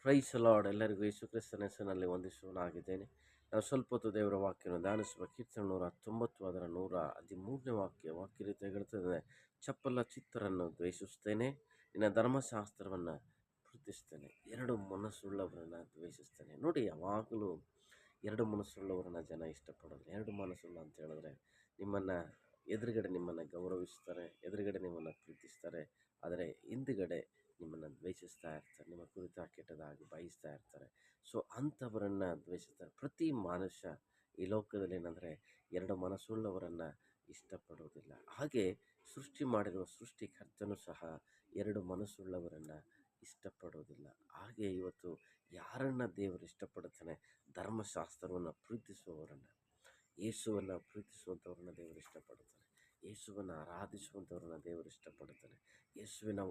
Price lord. ಎಲ್ಲರಿಗೂ ಯೇಸು ಕ್ರಿಸ್ತನ ಹೆಸರಿನಲ್ಲಿ ವಂದಿಸುವನಾಗಿದ್ದೇನೆ. ನಾವು ಸ್ವಲ್ಪ ಹೊತ್ತು ದೇವರ ವಾಕ್ಯವನ್ನು ಧ್ಯಾನಿಸುವ. ಕೀರ್ತನೆ 119 ಅದರ 113ನೇ ವಾಕ್ಯ ರೀತಿ ಹೇಳ್ತದೆ, ಚಪ್ಪಲ ಚಿತ್ತರನ್ನು ದ್ವೇಷಿಸ್ತೇನೆ, ನಿನ್ನ ಧರ್ಮಶಾಸ್ತ್ರವನ್ನು ಪ್ರೀತಿಸ್ತೇನೆ, ಎರಡು ಮನಸ್ಸುಳ್ಳವರನ್ನು ದ್ವೇಷಿಸ್ತೇನೆ. ನೋಡಿ, ಯಾವಾಗಲೂ ಎರಡು ಮನಸ್ಸುಳ್ಳವರನ್ನ ಜನ ಇಷ್ಟಪಡೋದು. ಎರಡು ಮನಸ್ಸುಳ್ಳ ಅಂತ ಹೇಳಿದ್ರೆ ನಿಮ್ಮನ್ನು ಎದುರುಗಡೆ ನಿಮ್ಮನ್ನು ಗೌರವಿಸ್ತಾರೆ, ಎದುರುಗಡೆ ನಿಮ್ಮನ್ನು ಪ್ರೀತಿಸ್ತಾರೆ, ಆದರೆ ಹಿಂದುಗಡೆ ನಿಮ್ಮನ್ನು ದ್ವೇಷಿಸ್ತಾ ಇರ್ತಾರೆ, ನಿಮ್ಮ ಕುರಿತು ಕೆಟ್ಟದಾಗಿ ಬಯಸ್ತಾ ಇರ್ತಾರೆ. ಸೊ ಅಂಥವರನ್ನು ದ್ವೇಷಿಸ್ತಾರೆ. ಪ್ರತಿ ಮನುಷ್ಯ ಈ ಲೋಕದಲ್ಲಿ ಏನಂದರೆ ಎರಡು ಮನಸ್ಸುಳ್ಳವರನ್ನು ಇಷ್ಟಪಡುವುದಿಲ್ಲ. ಹಾಗೆ ಸೃಷ್ಟಿ ಮಾಡಿರುವ ಸೃಷ್ಟಿಕರ್ತನೂ ಸಹ ಎರಡು ಮನಸ್ಸುಳ್ಳವರನ್ನು ಇಷ್ಟಪಡುವುದಿಲ್ಲ. ಹಾಗೆ ಇವತ್ತು ಯಾರನ್ನು ದೇವರು ಇಷ್ಟಪಡುತ್ತಾನೆ? ಧರ್ಮಶಾಸ್ತ್ರವನ್ನು ಪ್ರೀತಿಸುವವರನ್ನು, ಯೇಸುವನ್ನು ಪ್ರೀತಿಸುವಂಥವ್ರನ್ನ ದೇವರು ಇಷ್ಟಪಡುತ್ತಾನೆ. ಯೇಸುವನ್ನು ಆರಾಧಿಸುವಂಥವ್ರನ್ನ ದೇವರು ಇಷ್ಟಪಡುತ್ತಾನೆ. ಯೇಸುವನ್ನು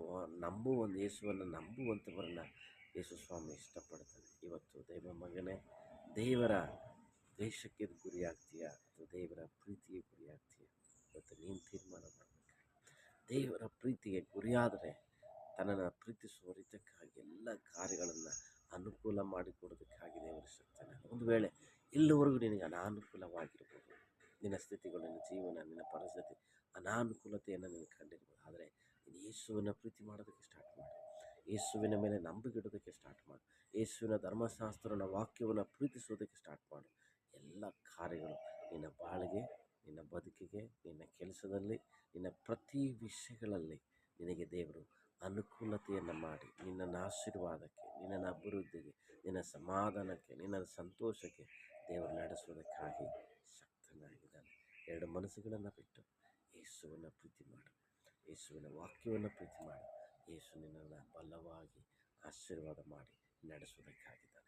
ನಂಬುವಂಥವರನ್ನ ಯೇಸು ಸ್ವಾಮಿ ಇಷ್ಟಪಡ್ತಾನೆ. ಇವತ್ತು ದೇವ ಮಗನೇ, ದೇವರ ದ್ವೇಷಕ್ಕೆ ಗುರಿಯಾಗ್ತೀಯಾ ಅಥವಾ ದೇವರ ಪ್ರೀತಿಗೆ ಗುರಿಯಾಗ್ತೀಯಾ? ಇವತ್ತು ನೀನು ತೀರ್ಮಾನ ಮಾಡಬೇಕು. ದೇವರ ಪ್ರೀತಿಗೆ ಗುರಿಯಾದರೆ ತನ್ನನ್ನು ಪ್ರೀತಿಸುವ ರೀತಿಯಕ್ಕಾಗಿ ಎಲ್ಲ ಕಾರ್ಯಗಳನ್ನು ಅನುಕೂಲ ಮಾಡಿಕೊಡೋದಕ್ಕಾಗಿ ದೇವರು ಇರ್ತಾನೆ. ಒಂದು ವೇಳೆ ಇಲ್ಲಿವರೆಗೂ ನಿನಗೆ ಅನಾನುಕೂಲವಾಗಿರ್ಬೋದು, ನಿನ್ನ ಸ್ಥಿತಿಗಳು, ನಿನ್ನ ಜೀವನ, ನಿನ್ನ ಪರಿಸ್ಥಿತಿ ಅನಾನುಕೂಲತೆಯನ್ನು ನೀನು ಕಂಡಿರ್ಬೋದು. ಆದರೆ ನೀನು ಯೇಸುವನ್ನು ಪ್ರೀತಿ ಮಾಡೋದಕ್ಕೆ ಸ್ಟಾರ್ಟ್ ಮಾಡು. ಯೇಸುವಿನ ಮೇಲೆ ನಂಬಿಕೆ ಇಡೋದಕ್ಕೆ ಸ್ಟಾರ್ಟ್ ಮಾಡು. ಯೇಸುವಿನ ಧರ್ಮಶಾಸ್ತ್ರನ ವಾಕ್ಯವನ್ನು ಪ್ರೀತಿಸೋದಕ್ಕೆ ಸ್ಟಾರ್ಟ್ ಮಾಡು. ಎಲ್ಲ ಕಾರ್ಯಗಳು ನಿನ್ನ ಬಾಳಿಗೆ, ನಿನ್ನ ಬದುಕಿಗೆ, ನಿನ್ನ ಕೆಲಸದಲ್ಲಿ, ನಿನ್ನ ಪ್ರತಿ ವಿಷಯಗಳಲ್ಲಿ ನಿನಗೆ ದೇವರು ಅನುಕೂಲತೆಯನ್ನು ಮಾಡಿ ನಿನ್ನನ್ನು ಆಶೀರ್ವಾದಕ್ಕೆ, ನಿನ್ನನ್ನು ಅಭಿವೃದ್ಧಿಗೆ, ನಿನ್ನ ಸಮಾಧಾನಕ್ಕೆ, ನಿನ್ನ ಸಂತೋಷಕ್ಕೆ ದೇವರು ನಡೆಸುವುದಕ್ಕಾಗಿ ಶಕ್ತನಾಗಿದ್ದಾನೆ. ಎರಡು ಮನಸ್ಸುಗಳನ್ನು ಬಿಟ್ಟು ಯೇಸುವನ್ನು ಪ್ರೀತಿ ಮಾಡು, ಯೇಸುವಿನ ವಾಕ್ಯವನ್ನು ಪ್ರೀತಿ ಮಾಡು. ಯೇಸು ನಿನ್ನನ್ನು ಬಲವಾಗಿ ಆಶೀರ್ವಾದ ಮಾಡಿ ನಡೆಸುವುದಕ್ಕಾಗಿದ್ದಾನೆ.